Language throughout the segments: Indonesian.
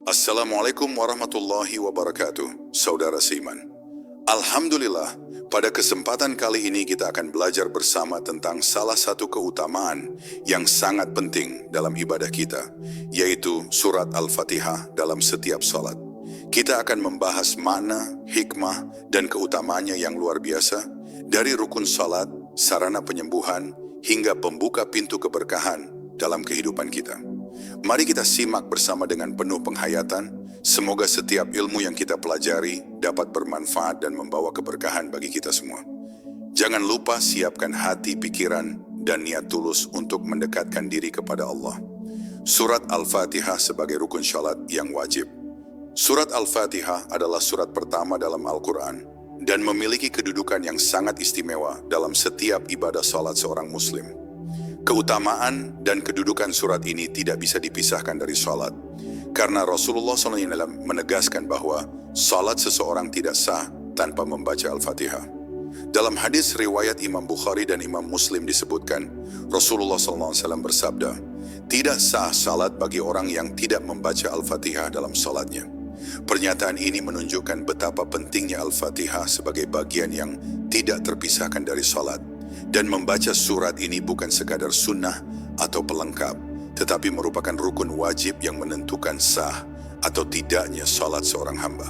Assalamualaikum warahmatullahi wabarakatuh, saudara seiman. Alhamdulillah, pada kesempatan kali ini kita akan belajar bersama tentang salah satu keutamaan yang sangat penting dalam ibadah kita, yaitu surat Al-Fatihah dalam setiap salat. Kita akan membahas makna, hikmah, dan keutamaannya yang luar biasa, dari rukun salat, sarana penyembuhan, hingga pembuka pintu keberkahan dalam kehidupan kita. Mari kita simak bersama dengan penuh penghayatan. Semoga setiap ilmu yang kita pelajari dapat bermanfaat dan membawa keberkahan bagi kita semua. Jangan lupa siapkan hati, pikiran, dan niat tulus untuk mendekatkan diri kepada Allah. Surat Al-Fatihah sebagai rukun syalat yang wajib. Surat Al-Fatihah adalah surat pertama dalam Al-Quran dan memiliki kedudukan yang sangat istimewa dalam setiap ibadah salat seorang muslim. Keutamaan dan kedudukan surat ini tidak bisa dipisahkan dari salat, karena Rasulullah SAW menegaskan bahwa salat seseorang tidak sah tanpa membaca Al-Fatihah. Dalam hadis riwayat Imam Bukhari dan Imam Muslim disebutkan, Rasulullah SAW bersabda, "Tidak sah salat bagi orang yang tidak membaca Al-Fatihah dalam salatnya." Pernyataan ini menunjukkan betapa pentingnya Al-Fatihah sebagai bagian yang tidak terpisahkan dari salat. Dan membaca surat ini bukan sekadar sunnah atau pelengkap, tetapi merupakan rukun wajib yang menentukan sah atau tidaknya salat seorang hamba.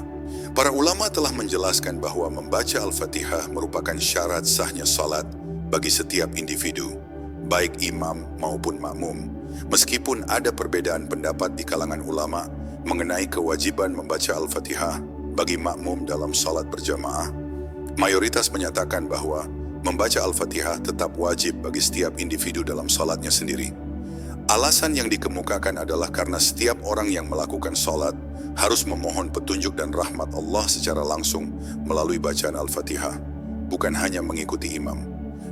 Para ulama telah menjelaskan bahwa membaca Al-Fatihah merupakan syarat sahnya salat bagi setiap individu, baik imam maupun makmum. Meskipun ada perbedaan pendapat di kalangan ulama mengenai kewajiban membaca Al-Fatihah bagi makmum dalam salat berjamaah, mayoritas menyatakan bahwa membaca Al-Fatihah tetap wajib bagi setiap individu dalam salatnya sendiri. Alasan yang dikemukakan adalah karena setiap orang yang melakukan salat harus memohon petunjuk dan rahmat Allah secara langsung melalui bacaan Al-Fatihah, bukan hanya mengikuti imam.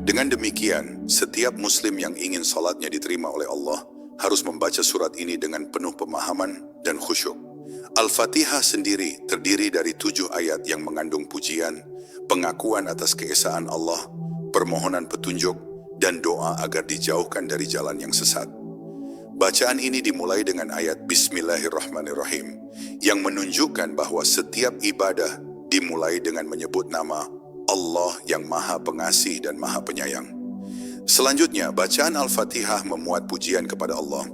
Dengan demikian, setiap muslim yang ingin salatnya diterima oleh Allah harus membaca surat ini dengan penuh pemahaman dan khusyuk. Al-Fatihah sendiri terdiri dari 7 ayat yang mengandung pujian, pengakuan atas keesaan Allah, permohonan petunjuk, dan doa agar dijauhkan dari jalan yang sesat. Bacaan ini dimulai dengan ayat Bismillahirrahmanirrahim, yang menunjukkan bahwa setiap ibadah dimulai dengan menyebut nama Allah yang Maha Pengasih dan Maha Penyayang. Selanjutnya, bacaan Al-Fatihah memuat pujian kepada Allah,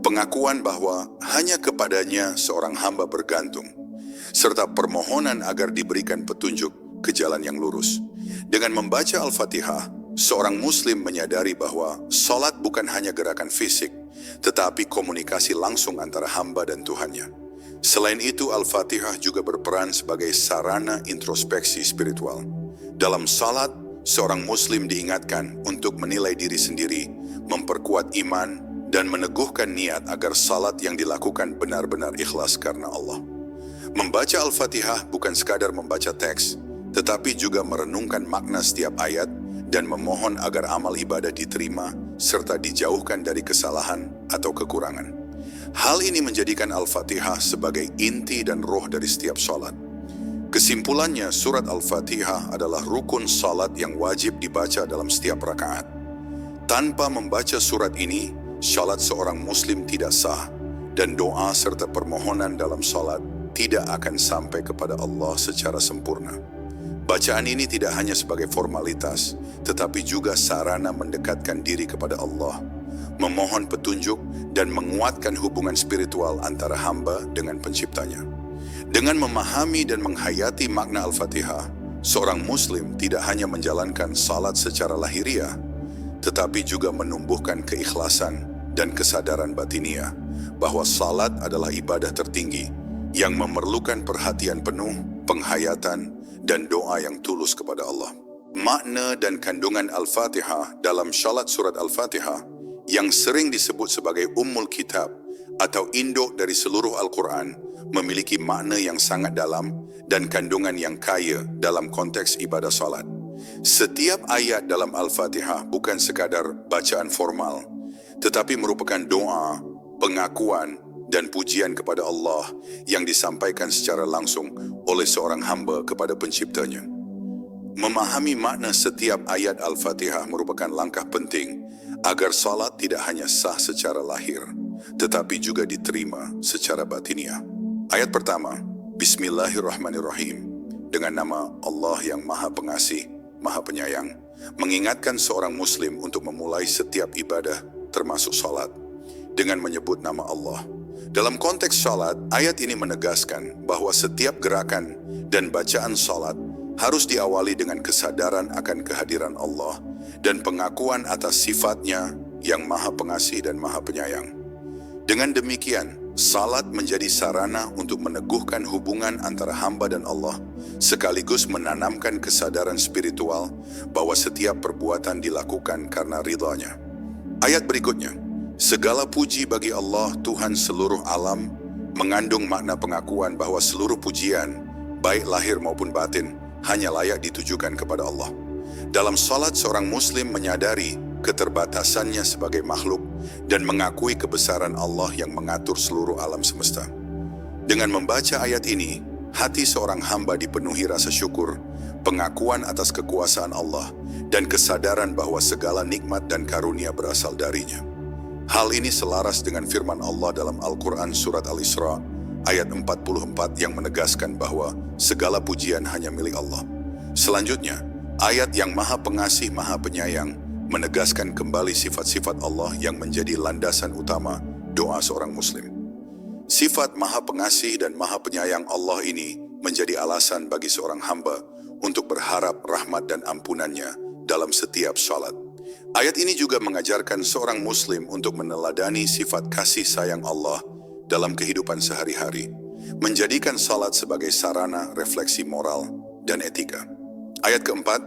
pengakuan bahwa hanya kepadanya seorang hamba bergantung, serta permohonan agar diberikan petunjuk ke jalan yang lurus. Dengan membaca Al-Fatihah, seorang muslim menyadari bahwa salat bukan hanya gerakan fisik, tetapi komunikasi langsung antara hamba dan Tuhannya. Selain itu, Al-Fatihah juga berperan sebagai sarana introspeksi spiritual. Dalam salat, seorang muslim diingatkan untuk menilai diri sendiri, memperkuat iman, dan meneguhkan niat agar salat yang dilakukan benar-benar ikhlas karena Allah. Membaca Al-Fatihah bukan sekadar membaca teks, tetapi juga merenungkan makna setiap ayat dan memohon agar amal ibadah diterima serta dijauhkan dari kesalahan atau kekurangan. Hal ini menjadikan Al-Fatihah sebagai inti dan roh dari setiap salat. Kesimpulannya, surat Al-Fatihah adalah rukun salat yang wajib dibaca dalam setiap rakaat. Tanpa membaca surat ini, salat seorang muslim tidak sah, dan doa serta permohonan dalam salat tidak akan sampai kepada Allah secara sempurna. Bacaan ini tidak hanya sebagai formalitas, tetapi juga sarana mendekatkan diri kepada Allah, memohon petunjuk, dan menguatkan hubungan spiritual antara hamba dengan penciptanya. Dengan memahami dan menghayati makna Al-Fatihah, seorang muslim tidak hanya menjalankan salat secara lahiriah, tetapi juga menumbuhkan keikhlasan dan kesadaran batiniah bahwa salat adalah ibadah tertinggi yang memerlukan perhatian penuh, penghayatan, dan doa yang tulus kepada Allah. Makna dan kandungan Al-Fatihah dalam syalat surat Al-Fatihah yang sering disebut sebagai Ummul Kitab atau induk dari seluruh Al-Quran memiliki makna yang sangat dalam dan kandungan yang kaya dalam konteks ibadah salat. Setiap ayat dalam Al-Fatihah bukan sekadar bacaan formal, tetapi merupakan doa, pengakuan, dan pujian kepada Allah yang disampaikan secara langsung oleh seorang hamba kepada penciptanya. Memahami makna setiap ayat Al-Fatihah merupakan langkah penting agar salat tidak hanya sah secara lahir, tetapi juga diterima secara batiniah. Ayat pertama, Bismillahirrahmanirrahim. Dengan nama Allah yang Maha Pengasih, Maha Penyayang, mengingatkan seorang muslim untuk memulai setiap ibadah, termasuk salat, dengan menyebut nama Allah. Dalam konteks salat, ayat ini menegaskan bahwa setiap gerakan dan bacaan salat harus diawali dengan kesadaran akan kehadiran Allah dan pengakuan atas sifatnya yang Maha Pengasih dan Maha Penyayang. Dengan demikian, salat menjadi sarana untuk meneguhkan hubungan antara hamba dan Allah, sekaligus menanamkan kesadaran spiritual bahwa setiap perbuatan dilakukan karena ridha-Nya. Ayat berikutnya, segala puji bagi Allah Tuhan seluruh alam, mengandung makna pengakuan bahwa seluruh pujian, baik lahir maupun batin, hanya layak ditujukan kepada Allah. Dalam salat, seorang muslim menyadari keterbatasannya sebagai makhluk dan mengakui kebesaran Allah yang mengatur seluruh alam semesta. Dengan membaca ayat ini, hati seorang hamba dipenuhi rasa syukur, pengakuan atas kekuasaan Allah, dan kesadaran bahwa segala nikmat dan karunia berasal darinya. Hal ini selaras dengan firman Allah dalam Al-Quran Surat Al-Isra ayat 44 yang menegaskan bahwa segala pujian hanya milik Allah. Selanjutnya, ayat yang Maha Pengasih, Maha Penyayang menegaskan kembali sifat-sifat Allah yang menjadi landasan utama doa seorang muslim. Sifat Maha Pengasih dan Maha Penyayang Allah ini menjadi alasan bagi seorang hamba untuk berharap rahmat dan ampunannya dalam setiap salat. Ayat ini juga mengajarkan seorang muslim untuk meneladani sifat kasih sayang Allah dalam kehidupan sehari-hari, menjadikan salat sebagai sarana refleksi moral dan etika. Ayat keempat,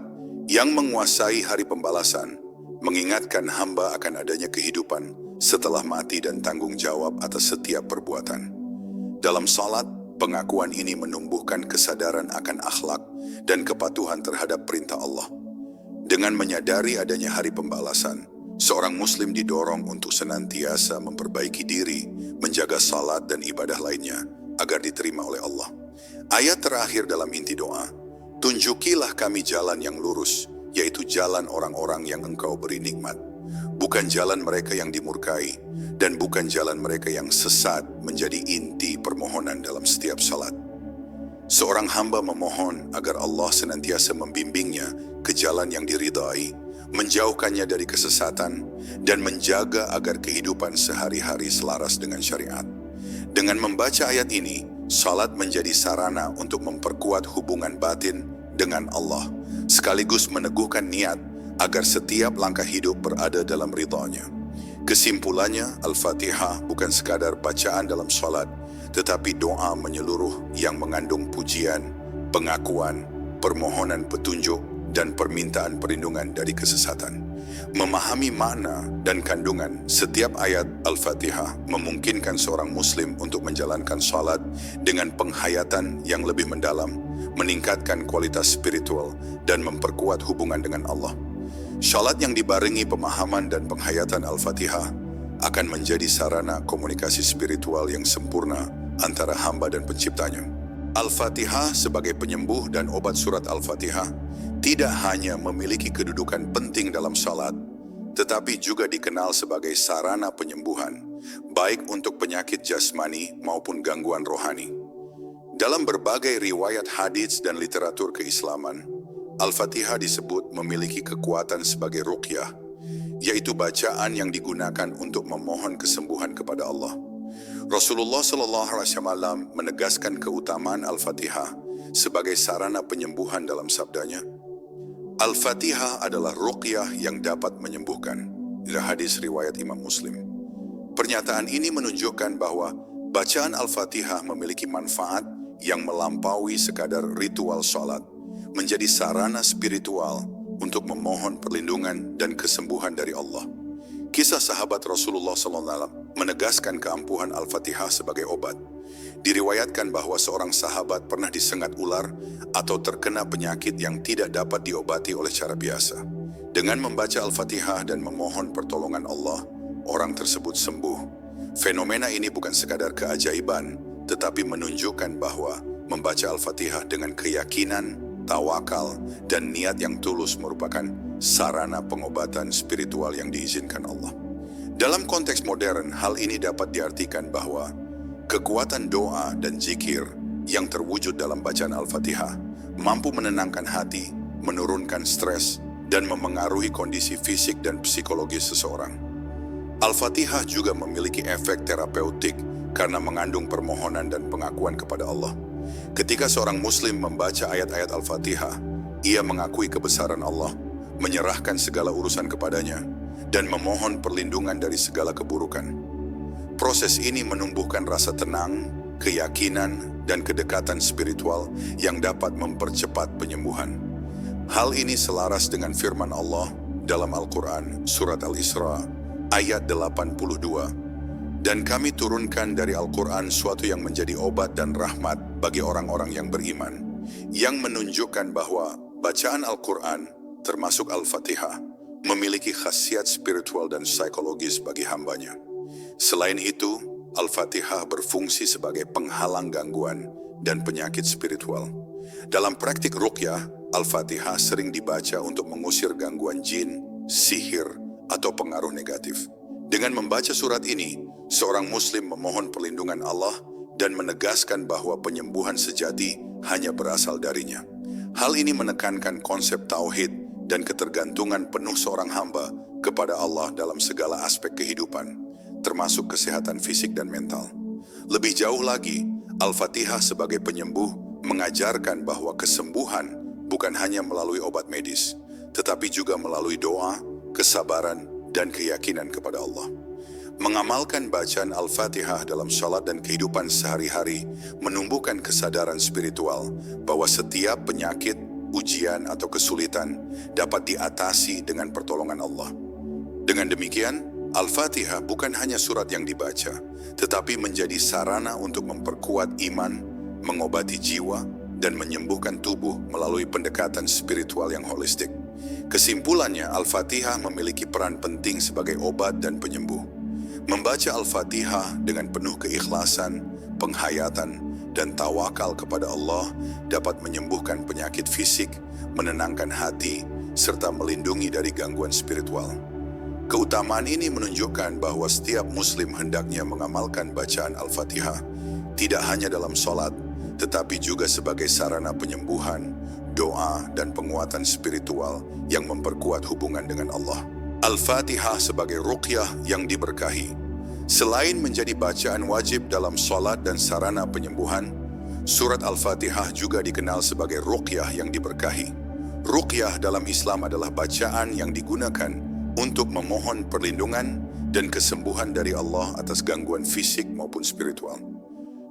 yang menguasai hari pembalasan, mengingatkan hamba akan adanya kehidupan setelah mati dan tanggung jawab atas setiap perbuatan. Dalam salat, pengakuan ini menumbuhkan kesadaran akan akhlak dan kepatuhan terhadap perintah Allah. Dengan menyadari adanya hari pembalasan, seorang muslim didorong untuk senantiasa memperbaiki diri, menjaga salat dan ibadah lainnya agar diterima oleh Allah. Ayat terakhir dalam inti doa, tunjukilah kami jalan yang lurus, yaitu jalan orang-orang yang Engkau beri nikmat, bukan jalan mereka yang dimurkai, dan bukan jalan mereka yang sesat, menjadi inti permohonan dalam setiap salat. Seorang hamba memohon agar Allah senantiasa membimbingnya ke jalan yang diridai, menjauhkannya dari kesesatan, dan menjaga agar kehidupan sehari-hari selaras dengan syariat. Dengan membaca ayat ini, salat menjadi sarana untuk memperkuat hubungan batin dengan Allah, sekaligus meneguhkan niat agar setiap langkah hidup berada dalam ridha-Nya. Kesimpulannya, Al-Fatihah bukan sekadar bacaan dalam salat, tetapi doa menyeluruh yang mengandung pujian, pengakuan, permohonan petunjuk, dan permintaan perlindungan dari kesesatan. Memahami makna dan kandungan setiap ayat Al-Fatihah memungkinkan seorang muslim untuk menjalankan salat dengan penghayatan yang lebih mendalam, meningkatkan kualitas spiritual, dan memperkuat hubungan dengan Allah. Salat yang dibarengi pemahaman dan penghayatan Al-Fatihah akan menjadi sarana komunikasi spiritual yang sempurna antara hamba dan penciptanya. Al-Fatihah sebagai penyembuh dan obat surat Al-Fatihah tidak hanya memiliki kedudukan penting dalam salat, tetapi juga dikenal sebagai sarana penyembuhan, baik untuk penyakit jasmani maupun gangguan rohani. Dalam berbagai riwayat hadits dan literatur keislaman, Al-Fatihah disebut memiliki kekuatan sebagai ruqyah, yaitu bacaan yang digunakan untuk memohon kesembuhan kepada Allah. Rasulullah SAW menegaskan keutamaan Al-Fatihah sebagai sarana penyembuhan dalam sabdanya, Al-Fatihah adalah ruqyah yang dapat menyembuhkan. Inilah hadis riwayat Imam Muslim. Pernyataan ini menunjukkan bahwa bacaan Al-Fatihah memiliki manfaat yang melampaui sekadar ritual salat, menjadi sarana spiritual untuk memohon perlindungan dan kesembuhan dari Allah. Kisah sahabat Rasulullah SAW menegaskan keampuhan Al-Fatihah sebagai obat. Diriwayatkan bahwa seorang sahabat pernah disengat ular atau terkena penyakit yang tidak dapat diobati oleh cara biasa. Dengan membaca Al-Fatihah dan memohon pertolongan Allah, orang tersebut sembuh. Fenomena ini bukan sekadar keajaiban, tetapi menunjukkan bahwa membaca Al-Fatihah dengan keyakinan, tawakal, dan niat yang tulus merupakan sarana pengobatan spiritual yang diizinkan Allah. Dalam konteks modern, hal ini dapat diartikan bahwa Kekuatan doa dan zikir yang terwujud dalam bacaan Al-Fatihah mampu menenangkan hati, menurunkan stres, dan memengaruhi kondisi fisik dan psikologis seseorang. Al-Fatihah juga memiliki efek terapeutik karena mengandung permohonan dan pengakuan kepada Allah. Ketika seorang muslim membaca ayat-ayat Al-Fatihah, ia mengakui kebesaran Allah, menyerahkan segala urusan kepadanya, dan memohon perlindungan dari segala keburukan. Proses ini menumbuhkan rasa tenang, keyakinan, dan kedekatan spiritual yang dapat mempercepat penyembuhan. Hal ini selaras dengan firman Allah dalam Al-Quran, Surat Al-Isra, ayat 82. Dan kami turunkan dari Al-Quran suatu yang menjadi obat dan rahmat bagi orang-orang yang beriman, yang menunjukkan bahwa bacaan Al-Quran, termasuk Al-Fatihah, memiliki khasiat spiritual dan psikologis bagi hambanya. Selain itu, Al-Fatihah berfungsi sebagai penghalang gangguan dan penyakit spiritual. Dalam praktik ruqyah, Al-Fatihah sering dibaca untuk mengusir gangguan jin, sihir, atau pengaruh negatif. Dengan membaca surat ini, seorang muslim memohon perlindungan Allah dan menegaskan bahwa penyembuhan sejati hanya berasal darinya. Hal ini menekankan konsep tauhid dan ketergantungan penuh seorang hamba kepada Allah dalam segala aspek kehidupan, termasuk kesehatan fisik dan mental. Lebih jauh lagi, Al-Fatihah sebagai penyembuh mengajarkan bahwa kesembuhan bukan hanya melalui obat medis, tetapi juga melalui doa, kesabaran, dan keyakinan kepada Allah. Mengamalkan bacaan Al-Fatihah dalam salat dan kehidupan sehari-hari menumbuhkan kesadaran spiritual bahwa setiap penyakit, ujian, atau kesulitan dapat diatasi dengan pertolongan Allah. Dengan demikian, Al-Fatihah bukan hanya surat yang dibaca, tetapi menjadi sarana untuk memperkuat iman, mengobati jiwa, dan menyembuhkan tubuh melalui pendekatan spiritual yang holistik. Kesimpulannya, Al-Fatihah memiliki peran penting sebagai obat dan penyembuh. Membaca Al-Fatihah dengan penuh keikhlasan, penghayatan, dan tawakal kepada Allah dapat menyembuhkan penyakit fisik, menenangkan hati, serta melindungi dari gangguan spiritual. Keutamaan ini menunjukkan bahwa setiap muslim hendaknya mengamalkan bacaan Al-Fatihah, tidak hanya dalam sholat, tetapi juga sebagai sarana penyembuhan, doa, dan penguatan spiritual yang memperkuat hubungan dengan Allah. Al-Fatihah sebagai ruqyah yang diberkahi. Selain menjadi bacaan wajib dalam sholat dan sarana penyembuhan, surat Al-Fatihah juga dikenal sebagai ruqyah yang diberkahi. Ruqyah dalam Islam adalah bacaan yang digunakan untuk memohon perlindungan dan kesembuhan dari Allah atas gangguan fisik maupun spiritual.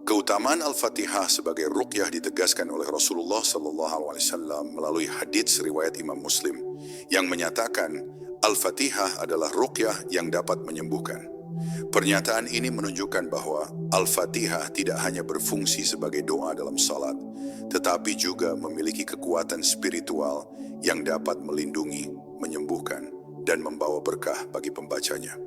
Keutamaan Al-Fatihah sebagai ruqyah ditegaskan oleh Rasulullah SAW melalui hadits riwayat Imam Muslim yang menyatakan Al-Fatihah adalah ruqyah yang dapat menyembuhkan. Pernyataan ini menunjukkan bahwa Al-Fatihah tidak hanya berfungsi sebagai doa dalam salat, tetapi juga memiliki kekuatan spiritual yang dapat melindungi, menyembuhkan, dan membawa berkah bagi pembacanya.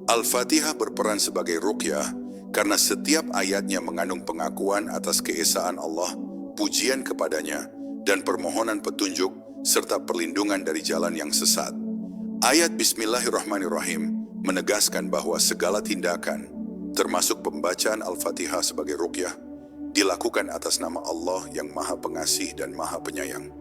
Al-Fatihah berperan sebagai ruqyah karena setiap ayatnya mengandung pengakuan atas keesaan Allah, pujian kepadanya, dan permohonan petunjuk serta perlindungan dari jalan yang sesat. Ayat Bismillahirrahmanirrahim menegaskan bahwa segala tindakan, termasuk pembacaan Al-Fatihah sebagai ruqyah, dilakukan atas nama Allah yang Maha Pengasih dan Maha Penyayang.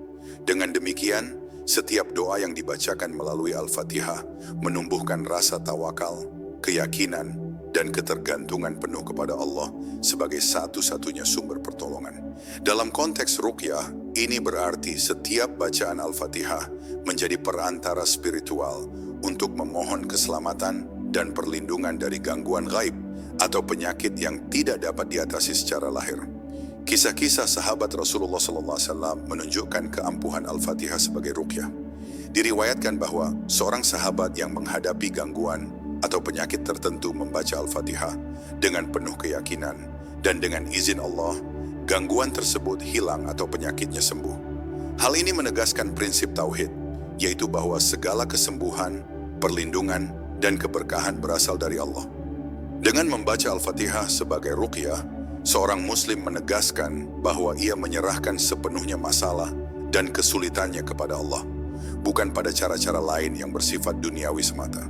Dengan demikian, setiap doa yang dibacakan melalui Al-Fatihah menumbuhkan rasa tawakal, keyakinan, dan ketergantungan penuh kepada Allah sebagai satu-satunya sumber pertolongan. Dalam konteks ruqyah, ini berarti setiap bacaan Al-Fatihah menjadi perantara spiritual untuk memohon keselamatan dan perlindungan dari gangguan gaib atau penyakit yang tidak dapat diatasi secara lahir. Kisah-kisah sahabat Rasulullah SAW menunjukkan keampuhan Al-Fatihah sebagai ruqyah. Diriwayatkan bahwa seorang sahabat yang menghadapi gangguan atau penyakit tertentu membaca Al-Fatihah dengan penuh keyakinan, dan dengan izin Allah, gangguan tersebut hilang atau penyakitnya sembuh. Hal ini menegaskan prinsip tauhid, yaitu bahwa segala kesembuhan, perlindungan, dan keberkahan berasal dari Allah. Dengan membaca Al-Fatihah sebagai ruqyah, seorang muslim menegaskan bahwa ia menyerahkan sepenuhnya masalah dan kesulitannya kepada Allah, bukan pada cara-cara lain yang bersifat duniawi semata.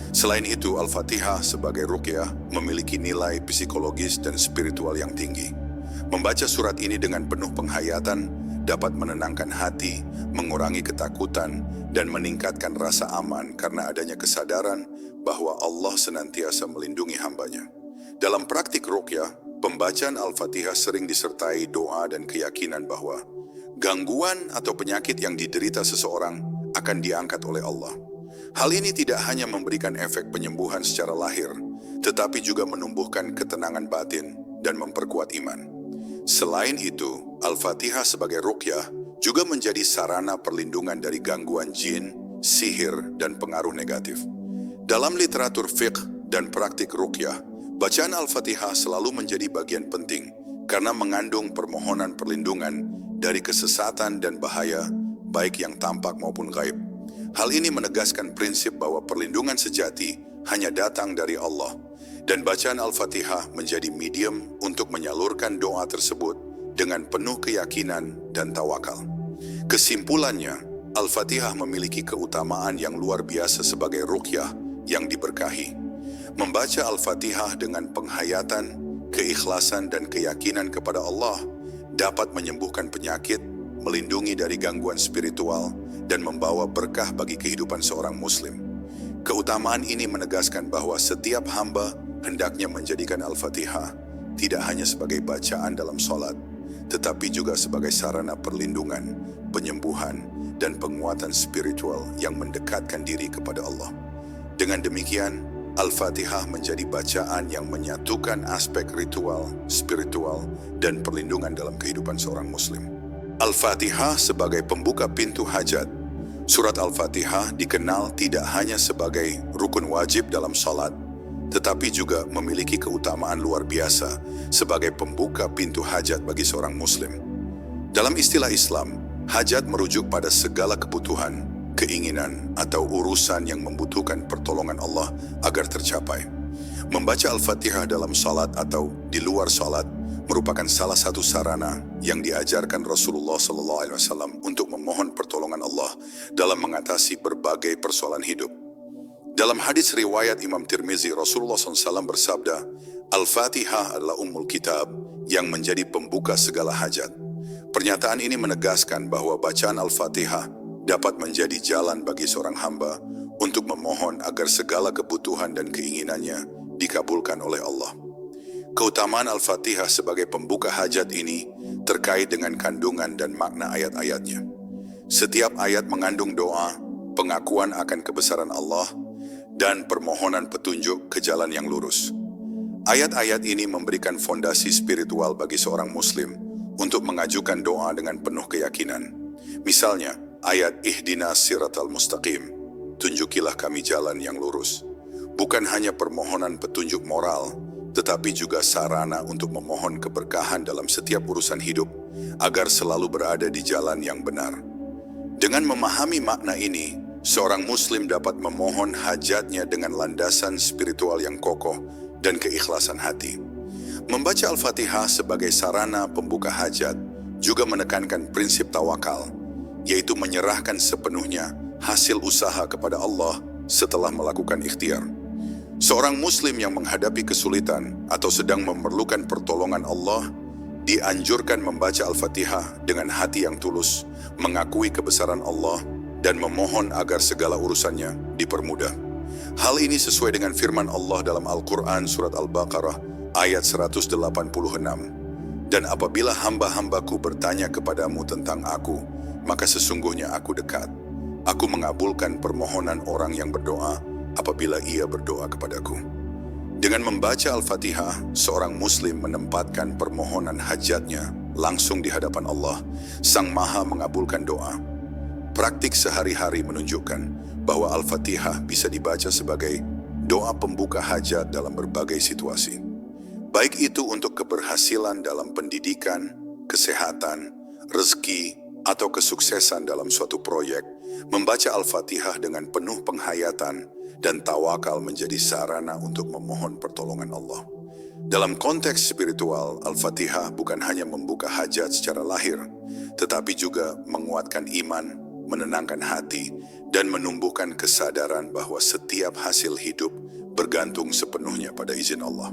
Selain itu, Al-Fatihah sebagai ruqyah memiliki nilai psikologis dan spiritual yang tinggi. Membaca surat ini dengan penuh penghayatan dapat menenangkan hati, mengurangi ketakutan, dan meningkatkan rasa aman karena adanya kesadaran bahwa Allah senantiasa melindungi hambanya. Dalam praktik ruqyah, pembacaan Al-Fatihah sering disertai doa dan keyakinan bahwa gangguan atau penyakit yang diderita seseorang akan diangkat oleh Allah. Hal ini tidak hanya memberikan efek penyembuhan secara lahir, tetapi juga menumbuhkan ketenangan batin dan memperkuat iman. Selain itu, Al-Fatihah sebagai ruqyah juga menjadi sarana perlindungan dari gangguan jin, sihir, dan pengaruh negatif. Dalam literatur fiqh dan praktik ruqyah, bacaan Al-Fatihah selalu menjadi bagian penting karena mengandung permohonan perlindungan dari kesesatan dan bahaya, baik yang tampak maupun gaib. Hal ini menegaskan prinsip bahwa perlindungan sejati hanya datang dari Allah, dan bacaan Al-Fatihah menjadi medium untuk menyalurkan doa tersebut dengan penuh keyakinan dan tawakal. Kesimpulannya, Al-Fatihah memiliki keutamaan yang luar biasa sebagai ruqyah yang diberkahi. Membaca Al-Fatihah dengan penghayatan, keikhlasan, dan keyakinan kepada Allah dapat menyembuhkan penyakit, melindungi dari gangguan spiritual, dan membawa berkah bagi kehidupan seorang muslim. Keutamaan ini menegaskan bahwa setiap hamba hendaknya menjadikan Al-Fatihah tidak hanya sebagai bacaan dalam sholat, tetapi juga sebagai sarana perlindungan, penyembuhan, dan penguatan spiritual yang mendekatkan diri kepada Allah. Dengan demikian, Al-Fatihah menjadi bacaan yang menyatukan aspek ritual, spiritual, dan perlindungan dalam kehidupan seorang muslim. Al-Fatihah sebagai pembuka pintu hajat. Surat Al-Fatihah dikenal tidak hanya sebagai rukun wajib dalam salat, tetapi juga memiliki keutamaan luar biasa sebagai pembuka pintu hajat bagi seorang muslim. Dalam istilah Islam, hajat merujuk pada segala kebutuhan, keinginan, atau urusan yang membutuhkan pertolongan Allah agar tercapai. Membaca Al-Fatihah dalam salat atau di luar salat merupakan salah satu sarana yang diajarkan Rasulullah SAW untuk memohon pertolongan Allah dalam mengatasi berbagai persoalan hidup. Dalam hadis riwayat Imam Tirmizi, Rasulullah SAW bersabda, Al-Fatihah adalah ummul kitab yang menjadi pembuka segala hajat. Pernyataan ini menegaskan bahwa bacaan Al-Fatihah dapat menjadi jalan bagi seorang hamba untuk memohon agar segala kebutuhan dan keinginannya dikabulkan oleh Allah. Keutamaan Al-Fatihah sebagai pembuka hajat ini terkait dengan kandungan dan makna ayat-ayatnya. Setiap ayat mengandung doa, pengakuan akan kebesaran Allah, dan permohonan petunjuk ke jalan yang lurus. Ayat-ayat ini memberikan fondasi spiritual bagi seorang muslim untuk mengajukan doa dengan penuh keyakinan. Misalnya, ayat Ihdinas siratal mustaqim, tunjukilah kami jalan yang lurus. Bukan hanya permohonan petunjuk moral, tetapi juga sarana untuk memohon keberkahan dalam setiap urusan hidup agar selalu berada di jalan yang benar. Dengan memahami makna ini, seorang muslim dapat memohon hajatnya dengan landasan spiritual yang kokoh dan keikhlasan hati. Membaca Al-Fatihah sebagai sarana pembuka hajat juga menekankan prinsip tawakal, yaitu menyerahkan sepenuhnya hasil usaha kepada Allah setelah melakukan ikhtiar. Seorang muslim yang menghadapi kesulitan atau sedang memerlukan pertolongan Allah dianjurkan membaca Al-Fatihah dengan hati yang tulus, mengakui kebesaran Allah, dan memohon agar segala urusannya dipermudah. Hal ini sesuai dengan firman Allah dalam Al-Quran surat Al-Baqarah ayat 186. Dan apabila hamba-hambaku bertanya kepadamu tentang aku, maka sesungguhnya aku dekat. Aku mengabulkan permohonan orang yang berdoa apabila ia berdoa kepadaku. Dengan membaca Al-Fatihah, seorang muslim menempatkan permohonan hajatnya langsung di hadapan Allah, Sang Maha mengabulkan doa. Praktik sehari-hari menunjukkan bahwa Al-Fatihah bisa dibaca sebagai doa pembuka hajat dalam berbagai situasi. Baik itu untuk keberhasilan dalam pendidikan, kesehatan, rezeki, atau kesuksesan dalam suatu proyek, membaca Al-Fatihah dengan penuh penghayatan dan tawakal menjadi sarana untuk memohon pertolongan Allah. Dalam konteks spiritual, Al-Fatihah bukan hanya membuka hajat secara lahir, tetapi juga menguatkan iman, menenangkan hati, dan menumbuhkan kesadaran bahwa setiap hasil hidup bergantung sepenuhnya pada izin Allah.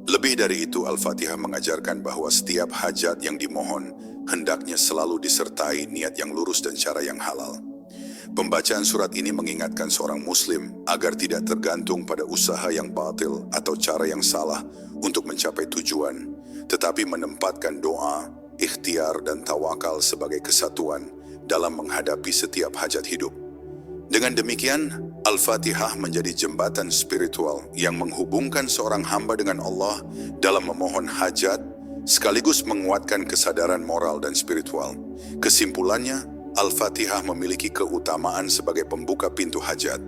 Lebih dari itu, Al-Fatihah mengajarkan bahwa setiap hajat yang dimohon hendaknya selalu disertai niat yang lurus dan cara yang halal. Pembacaan surat ini mengingatkan seorang muslim agar tidak tergantung pada usaha yang batil atau cara yang salah untuk mencapai tujuan, tetapi menempatkan doa, ikhtiar dan tawakal sebagai kesatuan dalam menghadapi setiap hajat hidup. Dengan demikian, Al-Fatihah menjadi jembatan spiritual yang menghubungkan seorang hamba dengan Allah dalam memohon hajat, sekaligus menguatkan kesadaran moral dan spiritual. Kesimpulannya, Al-Fatihah memiliki keutamaan sebagai pembuka pintu hajat.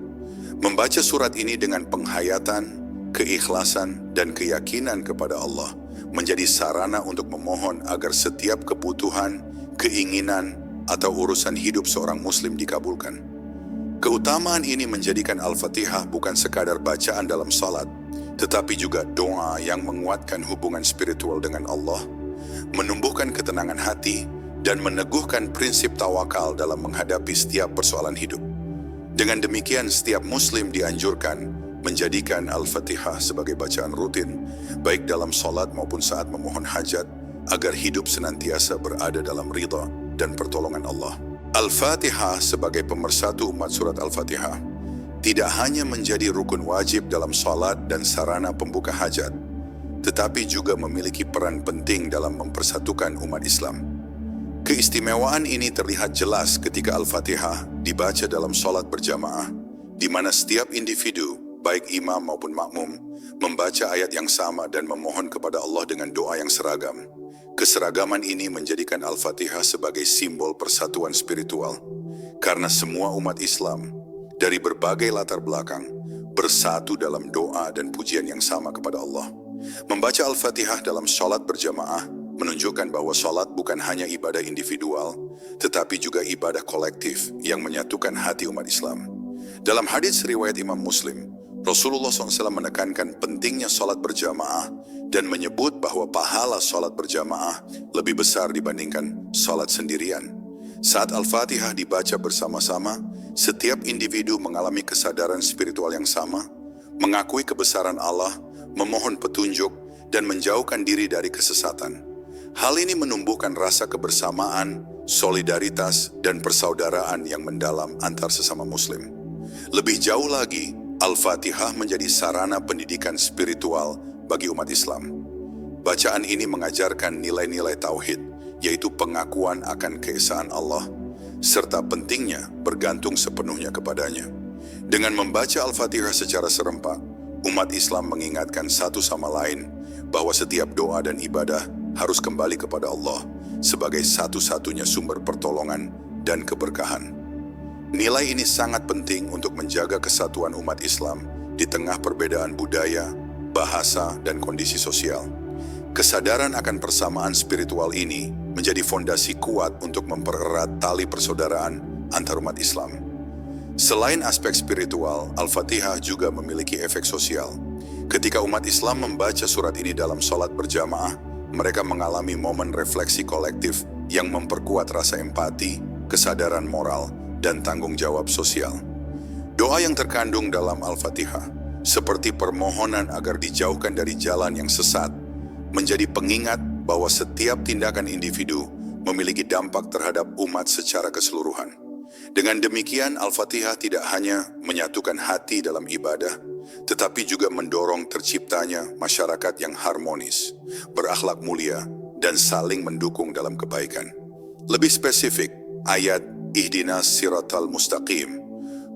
Membaca surat ini dengan penghayatan, keikhlasan, dan keyakinan kepada Allah menjadi sarana untuk memohon agar setiap kebutuhan, keinginan, atau urusan hidup seorang muslim dikabulkan. Keutamaan ini menjadikan Al-Fatihah bukan sekadar bacaan dalam salat, tetapi juga doa yang menguatkan hubungan spiritual dengan Allah, menumbuhkan ketenangan hati, dan meneguhkan prinsip tawakal dalam menghadapi setiap persoalan hidup. Dengan demikian, setiap muslim dianjurkan menjadikan Al-Fatihah sebagai bacaan rutin, baik dalam salat maupun saat memohon hajat, agar hidup senantiasa berada dalam ridha dan pertolongan Allah. Al-Fatihah sebagai pemersatu umat surat Al-Fatihah tidak hanya menjadi rukun wajib dalam salat dan sarana pembuka hajat, tetapi juga memiliki peran penting dalam mempersatukan umat Islam. Keistimewaan ini terlihat jelas ketika Al-Fatihah dibaca dalam salat berjamaah, di mana setiap individu, baik imam maupun makmum, membaca ayat yang sama dan memohon kepada Allah dengan doa yang seragam. Keseragaman ini menjadikan Al-Fatihah sebagai simbol persatuan spiritual, karena semua umat Islam dari berbagai latar belakang bersatu dalam doa dan pujian yang sama kepada Allah. Membaca Al-Fatihah dalam sholat berjamaah menunjukkan bahwa sholat bukan hanya ibadah individual, tetapi juga ibadah kolektif yang menyatukan hati umat Islam. Dalam hadits riwayat Imam Muslim, Rasulullah SAW menekankan pentingnya sholat berjamaah dan menyebut bahwa pahala sholat berjamaah lebih besar dibandingkan sholat sendirian. Saat Al-Fatihah dibaca bersama-sama, setiap individu mengalami kesadaran spiritual yang sama, mengakui kebesaran Allah, memohon petunjuk, dan menjauhkan diri dari kesesatan. Hal ini menumbuhkan rasa kebersamaan, solidaritas, dan persaudaraan yang mendalam antar sesama muslim. Lebih jauh lagi, Al-Fatihah menjadi sarana pendidikan spiritual bagi umat Islam. Bacaan ini mengajarkan nilai-nilai tauhid, yaitu pengakuan akan keesaan Allah, serta pentingnya bergantung sepenuhnya kepadanya. Dengan membaca Al-Fatihah secara serempak, umat Islam mengingatkan satu sama lain bahwa setiap doa dan ibadah harus kembali kepada Allah sebagai satu-satunya sumber pertolongan dan keberkahan. Nilai ini sangat penting untuk menjaga kesatuan umat Islam di tengah perbedaan budaya, bahasa, dan kondisi sosial. Kesadaran akan persamaan spiritual ini menjadi fondasi kuat untuk mempererat tali persaudaraan antar umat Islam. Selain aspek spiritual, Al-Fatihah juga memiliki efek sosial. Ketika umat Islam membaca surat ini dalam sholat berjamaah, mereka mengalami momen refleksi kolektif yang memperkuat rasa empati, kesadaran moral, dan tanggung jawab sosial. Doa yang terkandung dalam Al-Fatihah, seperti permohonan agar dijauhkan dari jalan yang sesat, menjadi pengingat bahwa setiap tindakan individu memiliki dampak terhadap umat secara keseluruhan. Dengan demikian, Al-Fatihah tidak hanya menyatukan hati dalam ibadah, tetapi juga mendorong terciptanya masyarakat yang harmonis, berakhlak mulia, dan saling mendukung dalam kebaikan. Lebih spesifik, ayat Ihdinas siratal mustaqim,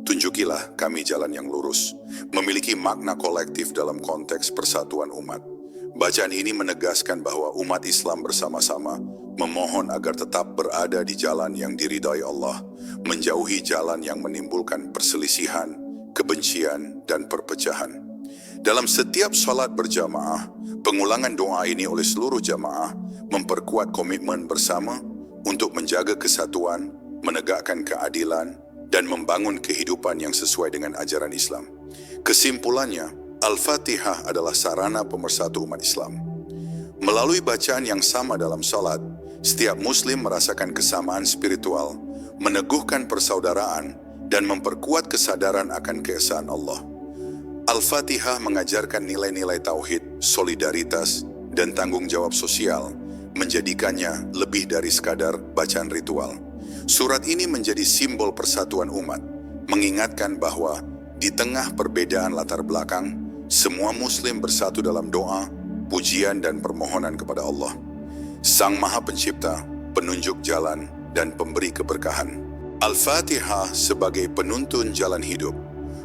tunjukilah kami jalan yang lurus, memiliki makna kolektif dalam konteks persatuan umat. Bacaan ini menegaskan bahwa umat Islam bersama-sama memohon agar tetap berada di jalan yang diridhai Allah, menjauhi jalan yang menimbulkan perselisihan, kebencian, dan perpecahan. Dalam setiap salat berjamaah, pengulangan doa ini oleh seluruh jamaah memperkuat komitmen bersama untuk menjaga kesatuan, menegakkan keadilan, dan membangun kehidupan yang sesuai dengan ajaran Islam. Kesimpulannya, Al-Fatihah adalah sarana pemersatu umat Islam. Melalui bacaan yang sama dalam salat, setiap muslim merasakan kesamaan spiritual, meneguhkan persaudaraan, dan memperkuat kesadaran akan keesaan Allah. Al-Fatihah mengajarkan nilai-nilai tauhid, solidaritas, dan tanggung jawab sosial, menjadikannya lebih dari sekadar bacaan ritual. Surat ini menjadi simbol persatuan umat, mengingatkan bahwa di tengah perbedaan latar belakang, semua muslim bersatu dalam doa, pujian dan permohonan kepada Allah, Sang Maha Pencipta, penunjuk jalan dan pemberi keberkahan. Al-Fatihah sebagai penuntun jalan hidup.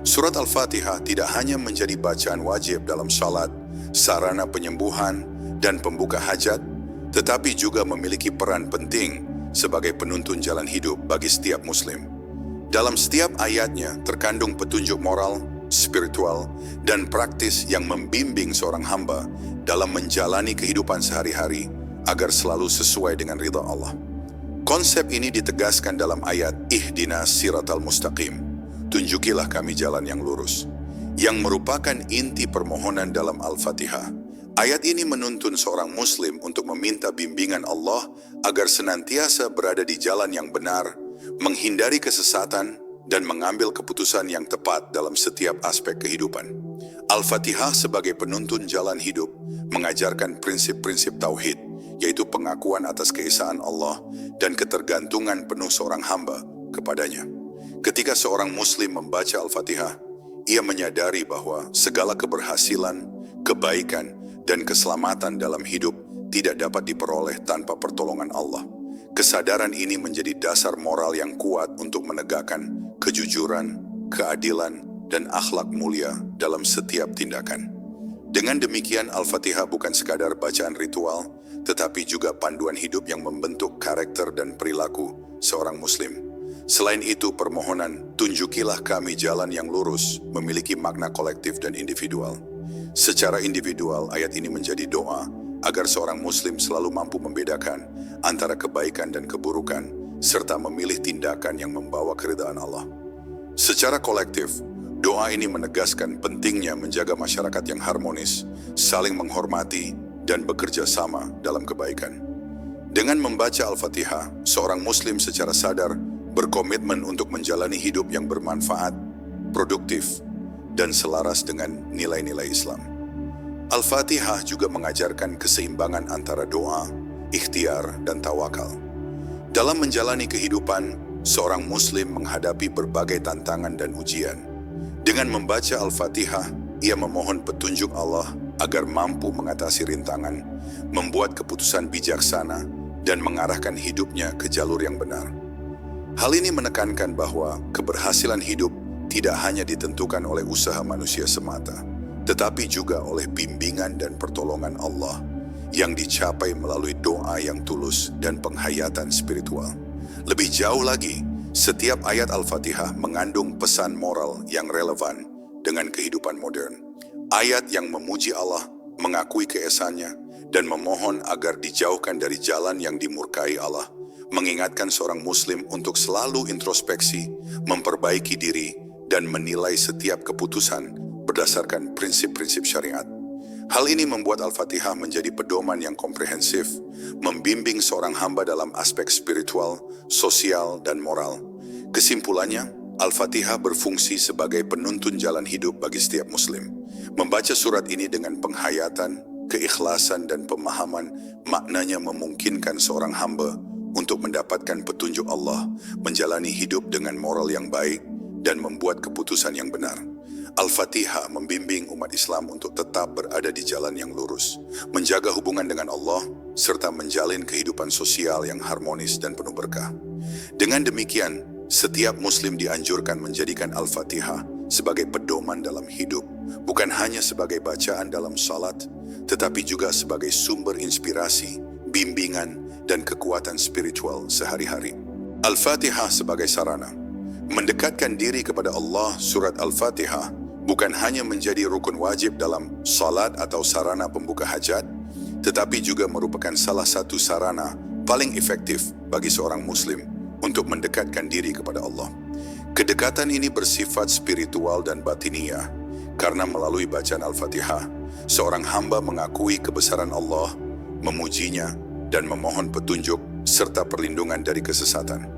Surat Al-Fatihah tidak hanya menjadi bacaan wajib dalam salat, sarana penyembuhan, dan pembuka hajat, tetapi juga memiliki peran penting sebagai penuntun jalan hidup bagi setiap muslim. Dalam setiap ayatnya terkandung petunjuk moral, spiritual, dan praktis yang membimbing seorang hamba dalam menjalani kehidupan sehari-hari agar selalu sesuai dengan ridha Allah. Konsep ini ditegaskan dalam ayat Ihdinas Siratal Mustaqim, tunjukilah kami jalan yang lurus, yang merupakan inti permohonan dalam Al-Fatihah. Ayat ini menuntun seorang muslim untuk meminta bimbingan Allah agar senantiasa berada di jalan yang benar, menghindari kesesatan, dan mengambil keputusan yang tepat dalam setiap aspek kehidupan. Al-Fatihah sebagai penuntun jalan hidup mengajarkan prinsip-prinsip tauhid, yaitu pengakuan atas keesaan Allah dan ketergantungan penuh seorang hamba kepadanya. Ketika seorang muslim membaca Al-Fatihah, ia menyadari bahwa segala keberhasilan, kebaikan, dan keselamatan dalam hidup tidak dapat diperoleh tanpa pertolongan Allah. Kesadaran ini menjadi dasar moral yang kuat untuk menegakkan kejujuran, keadilan, dan akhlak mulia dalam setiap tindakan. Dengan demikian, Al-Fatihah bukan sekadar bacaan ritual, tetapi juga panduan hidup yang membentuk karakter dan perilaku seorang muslim. Selain itu, permohonan "tunjukilah kami jalan yang lurus" memiliki makna kolektif dan individual. Secara individual, ayat ini menjadi doa agar seorang muslim selalu mampu membedakan antara kebaikan dan keburukan, serta memilih tindakan yang membawa keridhaan Allah. Secara kolektif, doa ini menegaskan pentingnya menjaga masyarakat yang harmonis, saling menghormati, dan bekerja sama dalam kebaikan. Dengan membaca Al-Fatihah, seorang muslim secara sadar berkomitmen untuk menjalani hidup yang bermanfaat, produktif, dan selaras dengan nilai-nilai Islam. Al-Fatihah juga mengajarkan keseimbangan antara doa, ikhtiar, dan tawakal. Dalam menjalani kehidupan, seorang muslim menghadapi berbagai tantangan dan ujian. Dengan membaca Al-Fatihah, ia memohon petunjuk Allah agar mampu mengatasi rintangan, membuat keputusan bijaksana, dan mengarahkan hidupnya ke jalur yang benar. Hal ini menekankan bahwa keberhasilan hidup tidak hanya ditentukan oleh usaha manusia semata, tetapi juga oleh bimbingan dan pertolongan Allah yang dicapai melalui doa yang tulus dan penghayatan spiritual. Lebih jauh lagi, setiap ayat Al-Fatihah mengandung pesan moral yang relevan dengan kehidupan modern. Ayat yang memuji Allah, mengakui keesaannya, dan memohon agar dijauhkan dari jalan yang dimurkai Allah, mengingatkan seorang muslim untuk selalu introspeksi, memperbaiki diri, dan menilai setiap keputusan berdasarkan prinsip-prinsip syariat. Hal ini membuat Al-Fatihah menjadi pedoman yang komprehensif, membimbing seorang hamba dalam aspek spiritual, sosial, dan moral. Kesimpulannya, Al-Fatihah berfungsi sebagai penuntun jalan hidup bagi setiap muslim. Membaca surat ini dengan penghayatan, keikhlasan, dan pemahaman maknanya memungkinkan seorang hamba untuk mendapatkan petunjuk Allah, menjalani hidup dengan moral yang baik, dan membuat keputusan yang benar. Al-Fatihah membimbing umat Islam untuk tetap berada di jalan yang lurus, menjaga hubungan dengan Allah, serta menjalin kehidupan sosial yang harmonis dan penuh berkah. Dengan demikian, setiap muslim dianjurkan menjadikan Al-Fatihah sebagai pedoman dalam hidup, bukan hanya sebagai bacaan dalam salat, tetapi juga sebagai sumber inspirasi, bimbingan, dan kekuatan spiritual sehari-hari. Al-Fatihah sebagai sarana mendekatkan diri kepada Allah. Surat Al-Fatihah bukan hanya menjadi rukun wajib dalam salat atau sarana pembuka hajat, tetapi juga merupakan salah satu sarana paling efektif bagi seorang muslim untuk mendekatkan diri kepada Allah. Kedekatan ini bersifat spiritual dan batiniah, karena melalui bacaan Al-Fatihah, seorang hamba mengakui kebesaran Allah, memujinya, dan memohon petunjuk serta perlindungan dari kesesatan.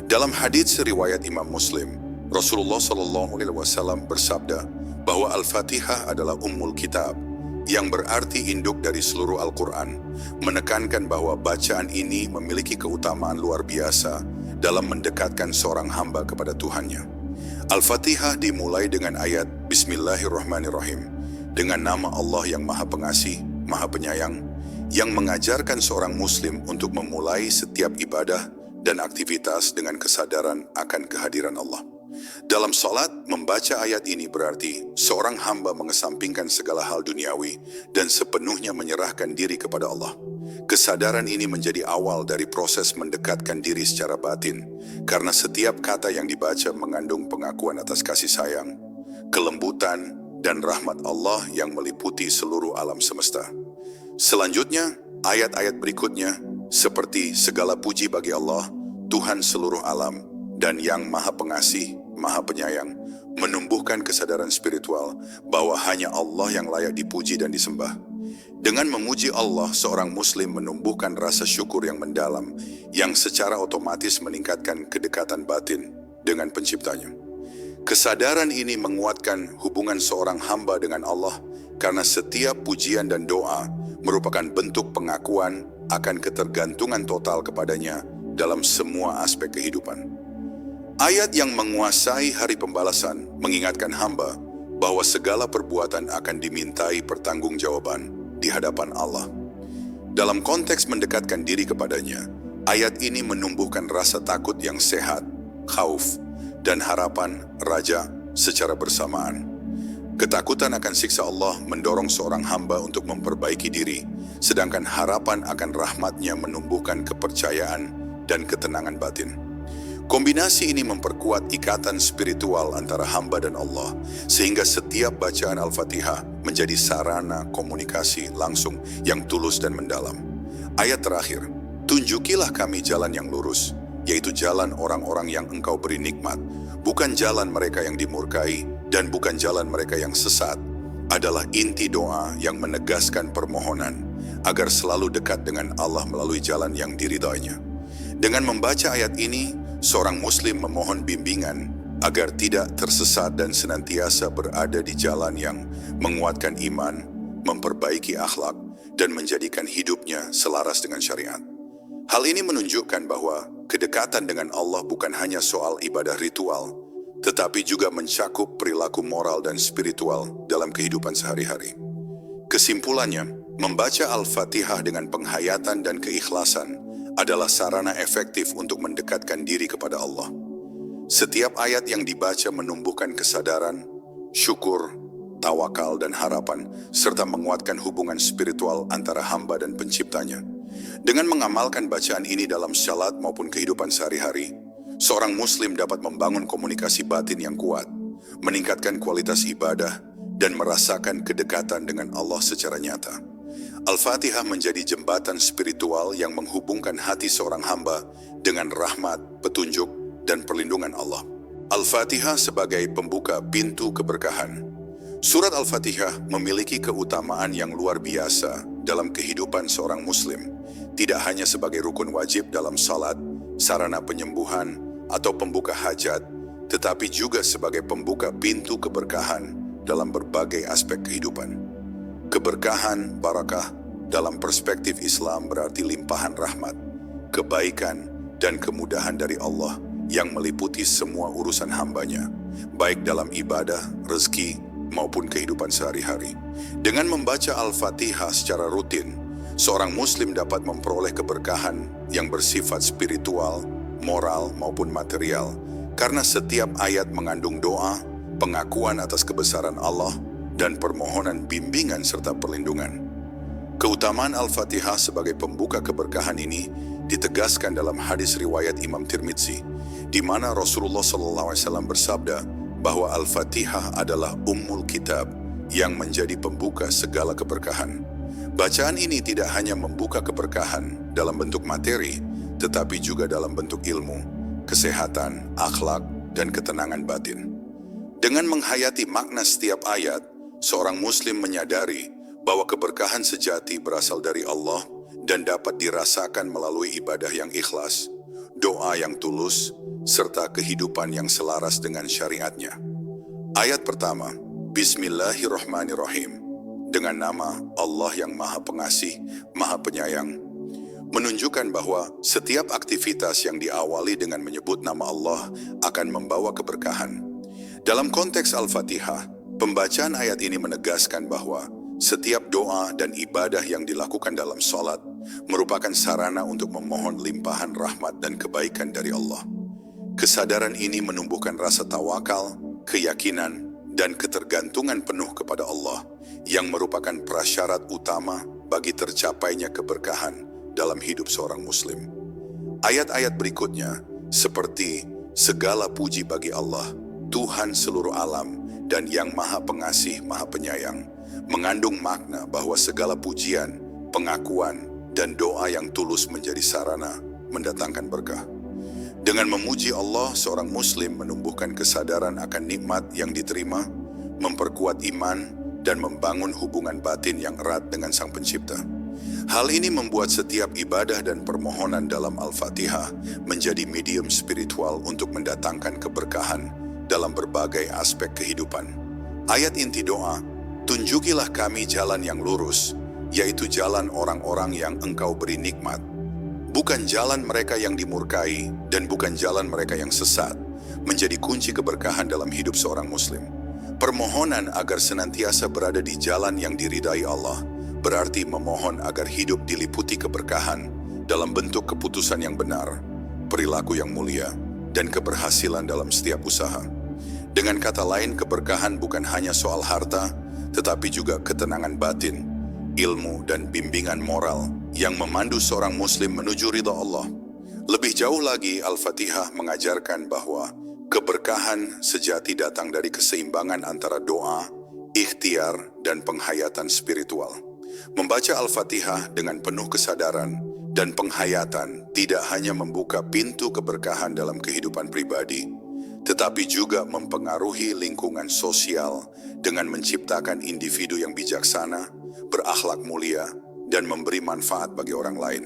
Dalam hadits riwayat Imam Muslim, Rasulullah SAW bersabda bahwa Al-Fatihah adalah Ummul Kitab, yang berarti induk dari seluruh Al-Quran, menekankan bahwa bacaan ini memiliki keutamaan luar biasa dalam mendekatkan seorang hamba kepada Tuhannya. Al-Fatihah dimulai dengan ayat Bismillahirrahmanirrahim, dengan nama Allah yang Maha Pengasih, Maha Penyayang, yang mengajarkan seorang Muslim untuk memulai setiap ibadah dan aktivitas dengan kesadaran akan kehadiran Allah. Dalam salat, membaca ayat ini berarti seorang hamba mengesampingkan segala hal duniawi dan sepenuhnya menyerahkan diri kepada Allah. Kesadaran ini menjadi awal dari proses mendekatkan diri secara batin, karena setiap kata yang dibaca mengandung pengakuan atas kasih sayang, kelembutan, dan rahmat Allah yang meliputi seluruh alam semesta. Selanjutnya, ayat-ayat berikutnya, seperti segala puji bagi Allah, Tuhan seluruh alam, dan yang Maha Pengasih, Maha Penyayang, menumbuhkan kesadaran spiritual bahwa hanya Allah yang layak dipuji dan disembah. Dengan memuji Allah, seorang Muslim menumbuhkan rasa syukur yang mendalam, yang secara otomatis meningkatkan kedekatan batin dengan Penciptanya. Kesadaran ini menguatkan hubungan seorang hamba dengan Allah, karena setiap pujian dan doa merupakan bentuk pengakuan akan ketergantungan total kepadanya dalam semua aspek kehidupan. Ayat yang menguasai hari pembalasan mengingatkan hamba bahwa segala perbuatan akan dimintai pertanggungjawaban di hadapan Allah. Dalam konteks mendekatkan diri kepadanya, ayat ini menumbuhkan rasa takut yang sehat, khauf, dan harapan raja secara bersamaan. Ketakutan akan siksa Allah mendorong seorang hamba untuk memperbaiki diri, sedangkan harapan akan rahmat-Nya menumbuhkan kepercayaan dan ketenangan batin. Kombinasi ini memperkuat ikatan spiritual antara hamba dan Allah, sehingga setiap bacaan Al-Fatihah menjadi sarana komunikasi langsung yang tulus dan mendalam. Ayat terakhir, tunjukilah kami jalan yang lurus, yaitu jalan orang-orang yang Engkau beri nikmat, bukan jalan mereka yang dimurkai, dan bukan jalan mereka yang sesat, adalah inti doa yang menegaskan permohonan agar selalu dekat dengan Allah melalui jalan yang diridhoinya. Dengan membaca ayat ini, seorang Muslim memohon bimbingan agar tidak tersesat dan senantiasa berada di jalan yang menguatkan iman, memperbaiki akhlak, dan menjadikan hidupnya selaras dengan syariat. Hal ini menunjukkan bahwa kedekatan dengan Allah bukan hanya soal ibadah ritual, tetapi juga mencakup perilaku moral dan spiritual dalam kehidupan sehari-hari. Kesimpulannya, membaca Al-Fatihah dengan penghayatan dan keikhlasan adalah sarana efektif untuk mendekatkan diri kepada Allah. Setiap ayat yang dibaca menumbuhkan kesadaran, syukur, tawakal, dan harapan, serta menguatkan hubungan spiritual antara hamba dan Penciptanya. Dengan mengamalkan bacaan ini dalam salat maupun kehidupan sehari-hari, seorang Muslim dapat membangun komunikasi batin yang kuat, meningkatkan kualitas ibadah, dan merasakan kedekatan dengan Allah secara nyata. Al-Fatihah menjadi jembatan spiritual yang menghubungkan hati seorang hamba dengan rahmat, petunjuk, dan perlindungan Allah. Al-Fatihah sebagai pembuka pintu keberkahan. Surat Al-Fatihah memiliki keutamaan yang luar biasa dalam kehidupan seorang Muslim, tidak hanya sebagai rukun wajib dalam salat, sarana penyembuhan, atau pembuka hajat, tetapi juga sebagai pembuka pintu keberkahan dalam berbagai aspek kehidupan. Keberkahan, barakah, dalam perspektif Islam berarti limpahan rahmat, kebaikan, dan kemudahan dari Allah yang meliputi semua urusan hambanya, baik dalam ibadah, rezeki, maupun kehidupan sehari-hari. Dengan membaca Al-Fatihah secara rutin, seorang Muslim dapat memperoleh keberkahan yang bersifat spiritual, moral, maupun material, karena setiap ayat mengandung doa, pengakuan atas kebesaran Allah, dan permohonan bimbingan serta perlindungan. Keutamaan Al-Fatihah sebagai pembuka keberkahan ini ditegaskan dalam hadis riwayat Imam Tirmidzi, di mana Rasulullah SAW bersabda bahwa Al-Fatihah adalah Ummul Kitab yang menjadi pembuka segala keberkahan. Bacaan ini tidak hanya membuka keberkahan dalam bentuk materi, tetapi juga dalam bentuk ilmu, kesehatan, akhlak, dan ketenangan batin. Dengan menghayati makna setiap ayat, seorang Muslim menyadari bahwa keberkahan sejati berasal dari Allah dan dapat dirasakan melalui ibadah yang ikhlas, doa yang tulus, serta kehidupan yang selaras dengan syariatnya. Ayat pertama, Bismillahirrahmanirrahim. Dengan nama Allah yang Maha Pengasih, Maha Penyayang, menunjukkan bahwa setiap aktivitas yang diawali dengan menyebut nama Allah akan membawa keberkahan. Dalam konteks Al-Fatihah, pembacaan ayat ini menegaskan bahwa setiap doa dan ibadah yang dilakukan dalam sholat merupakan sarana untuk memohon limpahan rahmat dan kebaikan dari Allah. Kesadaran ini menumbuhkan rasa tawakal, keyakinan, dan ketergantungan penuh kepada Allah yang merupakan prasyarat utama bagi tercapainya keberkahan dalam hidup seorang Muslim. Ayat-ayat berikutnya seperti segala puji bagi Allah, Tuhan seluruh alam dan yang Maha Pengasih, Maha Penyayang, mengandung makna bahwa segala pujian, pengakuan, dan doa yang tulus menjadi sarana mendatangkan berkah. Dengan memuji Allah, seorang Muslim menumbuhkan kesadaran akan nikmat yang diterima, memperkuat iman, dan membangun hubungan batin yang erat dengan Sang Pencipta. Hal ini membuat setiap ibadah dan permohonan dalam Al-Fatihah menjadi medium spiritual untuk mendatangkan keberkahan dalam berbagai aspek kehidupan. Ayat inti doa, tunjukilah kami jalan yang lurus, yaitu jalan orang-orang yang Engkau beri nikmat. Bukan jalan mereka yang dimurkai dan bukan jalan mereka yang sesat, menjadi kunci keberkahan dalam hidup seorang Muslim. Permohonan agar senantiasa berada di jalan yang diridai Allah berarti memohon agar hidup diliputi keberkahan dalam bentuk keputusan yang benar, perilaku yang mulia, dan keberhasilan dalam setiap usaha. Dengan kata lain, keberkahan bukan hanya soal harta, tetapi juga ketenangan batin, ilmu, dan bimbingan moral yang memandu seorang Muslim menuju ridha Allah. Lebih jauh lagi, Al-Fatihah mengajarkan bahwa keberkahan sejati datang dari keseimbangan antara doa, ikhtiar, dan penghayatan spiritual. Membaca Al-Fatihah dengan penuh kesadaran dan penghayatan tidak hanya membuka pintu keberkahan dalam kehidupan pribadi, tetapi juga mempengaruhi lingkungan sosial dengan menciptakan individu yang bijaksana, berakhlak mulia, dan memberi manfaat bagi orang lain.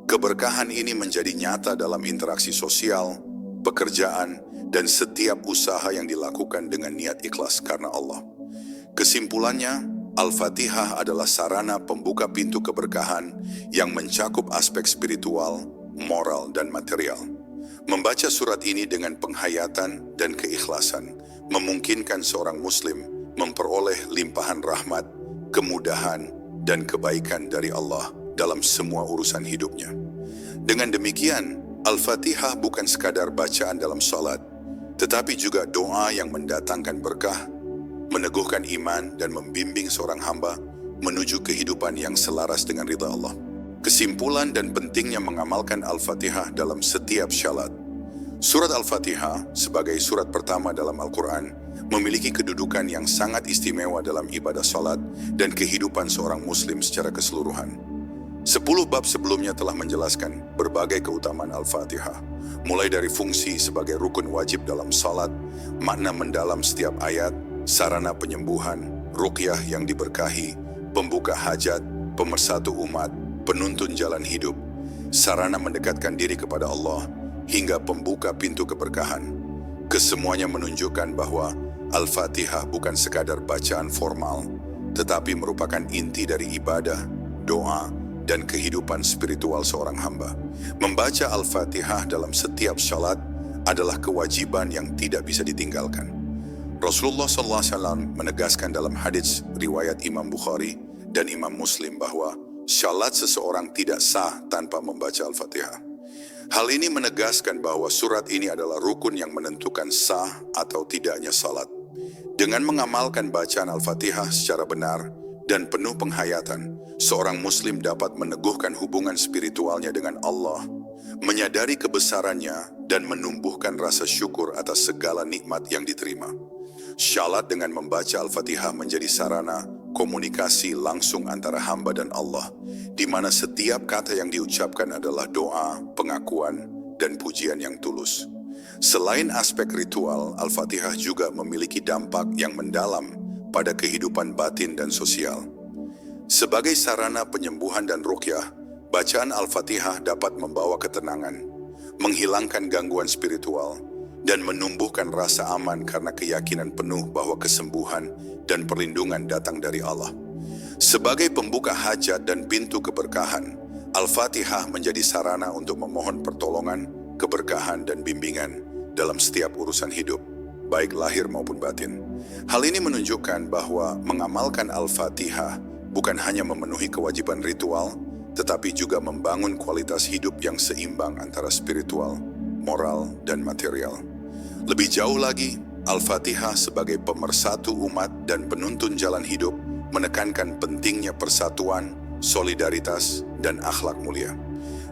Keberkahan ini menjadi nyata dalam interaksi sosial, pekerjaan, dan setiap usaha yang dilakukan dengan niat ikhlas karena Allah. Kesimpulannya, Al-Fatihah adalah sarana pembuka pintu keberkahan yang mencakup aspek spiritual, moral, dan material. Membaca surat ini dengan penghayatan dan keikhlasan memungkinkan seorang Muslim memperoleh limpahan rahmat, kemudahan, dan kebaikan dari Allah dalam semua urusan hidupnya. Dengan demikian, Al-Fatihah bukan sekadar bacaan dalam salat, tetapi juga doa yang mendatangkan berkah, meneguhkan iman, dan membimbing seorang hamba menuju kehidupan yang selaras dengan ridha Allah. Kesimpulan dan pentingnya mengamalkan Al-Fatihah dalam setiap syalat. Surat Al-Fatihah sebagai surat pertama dalam Al-Quran memiliki kedudukan yang sangat istimewa dalam ibadah salat dan kehidupan seorang Muslim secara keseluruhan. 10 bab sebelumnya telah menjelaskan berbagai keutamaan Al-Fatihah, mulai dari fungsi sebagai rukun wajib dalam salat, makna mendalam setiap ayat, sarana penyembuhan, ruqyah yang diberkahi, pembuka hajat, pemersatu umat, penuntun jalan hidup, sarana mendekatkan diri kepada Allah, hingga pembuka pintu keberkahan. Kesemuanya menunjukkan bahwa Al-Fatihah bukan sekadar bacaan formal, tetapi merupakan inti dari ibadah, doa, dan kehidupan spiritual seorang hamba. Membaca Al-Fatihah dalam setiap syalat adalah kewajiban yang tidak bisa ditinggalkan. Rasulullah SAW menegaskan dalam hadits riwayat Imam Bukhari dan Imam Muslim bahwa syalat seseorang tidak sah tanpa membaca Al-Fatihah. Hal ini menegaskan bahwa surat ini adalah rukun yang menentukan sah atau tidaknya salat. Dengan mengamalkan bacaan Al-Fatihah secara benar dan penuh penghayatan, seorang Muslim dapat meneguhkan hubungan spiritualnya dengan Allah, menyadari kebesarannya, dan menumbuhkan rasa syukur atas segala nikmat yang diterima. Syalat dengan membaca Al-Fatihah menjadi sarana komunikasi langsung antara hamba dan Allah, di mana setiap kata yang diucapkan adalah doa, pengakuan, dan pujian yang tulus. Selain aspek ritual, Al-Fatihah juga memiliki dampak yang mendalam pada kehidupan batin dan sosial. Sebagai sarana penyembuhan dan ruqyah, bacaan Al-Fatihah dapat membawa ketenangan, menghilangkan gangguan spiritual, dan menumbuhkan rasa aman karena keyakinan penuh bahwa kesembuhan dan perlindungan datang dari Allah. Sebagai pembuka hajat dan pintu keberkahan, Al-Fatihah menjadi sarana untuk memohon pertolongan, keberkahan, dan bimbingan dalam setiap urusan hidup, baik lahir maupun batin. Hal ini menunjukkan bahwa mengamalkan Al-Fatihah bukan hanya memenuhi kewajiban ritual, tetapi juga membangun kualitas hidup yang seimbang antara spiritual, moral, dan material. Lebih jauh lagi, Al-Fatihah sebagai pemersatu umat dan penuntun jalan hidup menekankan pentingnya persatuan, solidaritas, dan akhlak mulia.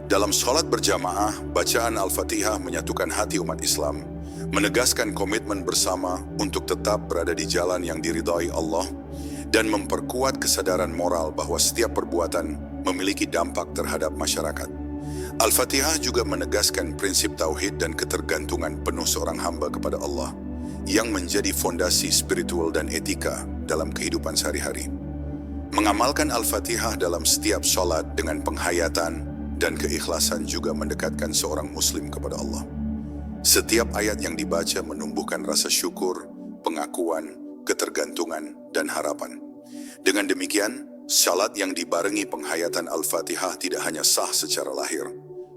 Dalam sholat berjamaah, bacaan Al-Fatihah menyatukan hati umat Islam, menegaskan komitmen bersama untuk tetap berada di jalan yang diridhai Allah, dan memperkuat kesadaran moral bahwa setiap perbuatan memiliki dampak terhadap masyarakat. Al-Fatihah juga menegaskan prinsip tauhid dan ketergantungan penuh seorang hamba kepada Allah, yang menjadi fondasi spiritual dan etika dalam kehidupan sehari-hari. Mengamalkan Al-Fatihah dalam setiap sholat dengan penghayatan dan keikhlasan juga mendekatkan seorang muslim kepada Allah. Setiap ayat yang dibaca menumbuhkan rasa syukur, pengakuan, ketergantungan, dan harapan. Dengan demikian, salat yang dibarengi penghayatan Al-Fatihah tidak hanya sah secara lahir,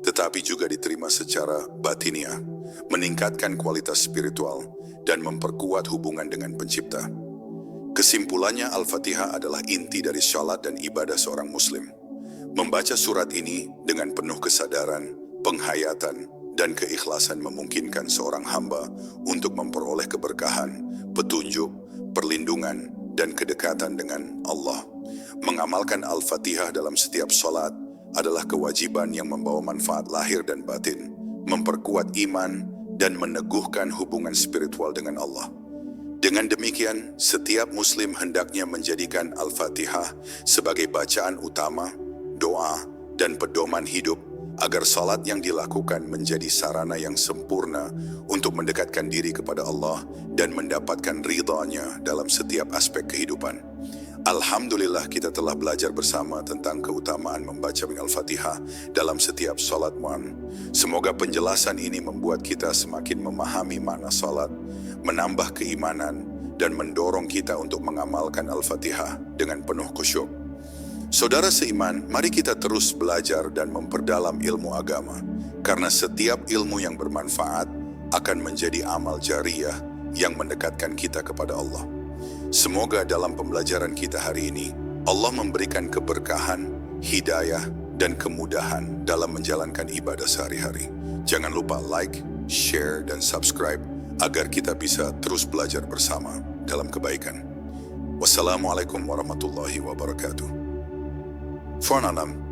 tetapi juga diterima secara batiniah, meningkatkan kualitas spiritual, dan memperkuat hubungan dengan Pencipta. Kesimpulannya, Al-Fatihah adalah inti dari salat dan ibadah seorang muslim. Membaca surat ini dengan penuh kesadaran, penghayatan, dan keikhlasan memungkinkan seorang hamba untuk memperoleh keberkahan, petunjuk, perlindungan, dan kedekatan dengan Allah. Mengamalkan Al-Fatihah dalam setiap salat adalah kewajiban yang membawa manfaat lahir dan batin, memperkuat iman, dan meneguhkan hubungan spiritual dengan Allah. Dengan demikian, setiap muslim hendaknya menjadikan Al-Fatihah sebagai bacaan utama, doa, dan pedoman hidup agar salat yang dilakukan menjadi sarana yang sempurna untuk mendekatkan diri kepada Allah dan mendapatkan ridha-Nya dalam setiap aspek kehidupan. Alhamdulillah, kita telah belajar bersama tentang keutamaan membaca Al-Fatihah dalam setiap salat mu'an. Semoga penjelasan ini membuat kita semakin memahami makna salat, menambah keimanan, dan mendorong kita untuk mengamalkan Al-Fatihah dengan penuh khusyuk. Saudara seiman, mari kita terus belajar dan memperdalam ilmu agama, karena setiap ilmu yang bermanfaat akan menjadi amal jariyah yang mendekatkan kita kepada Allah. Semoga dalam pembelajaran kita hari ini, Allah memberikan keberkahan, hidayah, dan kemudahan dalam menjalankan ibadah sehari-hari. Jangan lupa like, share, dan subscribe agar kita bisa terus belajar bersama dalam kebaikan. Wassalamualaikum warahmatullahi wabarakatuh. Fornanam.